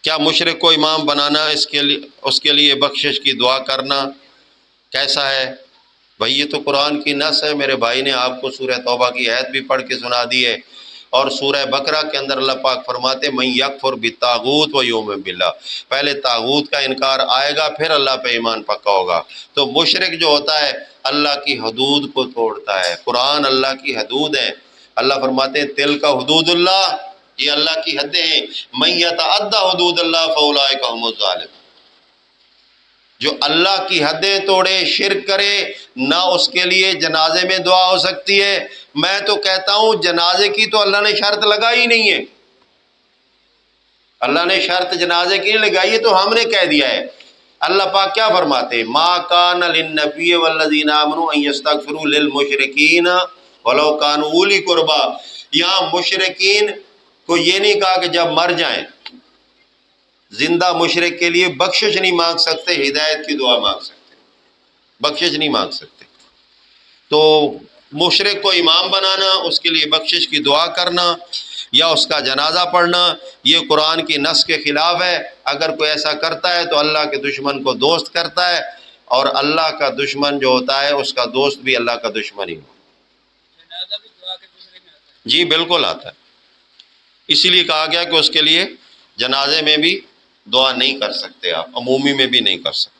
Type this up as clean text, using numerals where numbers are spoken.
کیا مشرک کو امام بنانا اس کے لیے بخشش کی دعا کرنا کیسا ہے؟ بھائی یہ تو قرآن کی نص ہے، میرے بھائی نے آپ کو سورہ توبہ کی آیت بھی پڑھ کے سنا دی ہے، اور سورہ بقرہ کے اندر اللہ پاک فرماتے من یکفر بالطاغوت و یؤمن باللہ، پہلے طاغوت کا انکار آئے گا پھر اللہ پہ ایمان پکا ہوگا۔ تو مشرک جو ہوتا ہے اللہ کی حدود کو توڑتا ہے، قرآن اللہ کی حدود ہے، اللہ فرماتے ہیں تلک حدود اللہ، یہ اللہ کی حدیں ہیں، من یتعدی حدود اللہ فاولئک هم الظالمون، جو اللہ کی حدیں توڑے، شرک کرے، نہ اس کے لیے جنازے میں دعا ہو سکتی ہے۔ میں تو کہتا ہوں جنازے کی تو اللہ نے شرط لگائی نہیں ہے، اللہ نے شرط جنازے کی نہیں لگائی ہے، تو ہم نے کہہ دیا ہے۔ اللہ پاک کیا فرماتے ہیں ما کان للنبی والذین آمنوا ان یستغفروا للمشرکین ولو کانوا اولی قربا، یہاں مشرکین کو یہ نہیں کہا کہ جب مر جائیں زندہ مشرک کے لیے بخشش نہیں مانگ سکتے، ہدایت کی دعا مانگ سکتے، بخشش نہیں مانگ سکتے۔ تو مشرک کو امام بنانا، اس کے لیے بخشش کی دعا کرنا یا اس کا جنازہ پڑھنا، یہ قرآن کی نص کے خلاف ہے۔ اگر کوئی ایسا کرتا ہے تو اللہ کے دشمن کو دوست کرتا ہے، اور اللہ کا دشمن جو ہوتا ہے اس کا دوست بھی اللہ کا دشمن ہی ہوتا ہے۔ جی بالکل آتا ہے، اسی لیے کہا گیا کہ اس کے لیے جنازے میں بھی دعا نہیں کر سکتے، آپ عمومی میں بھی نہیں کر سکتے۔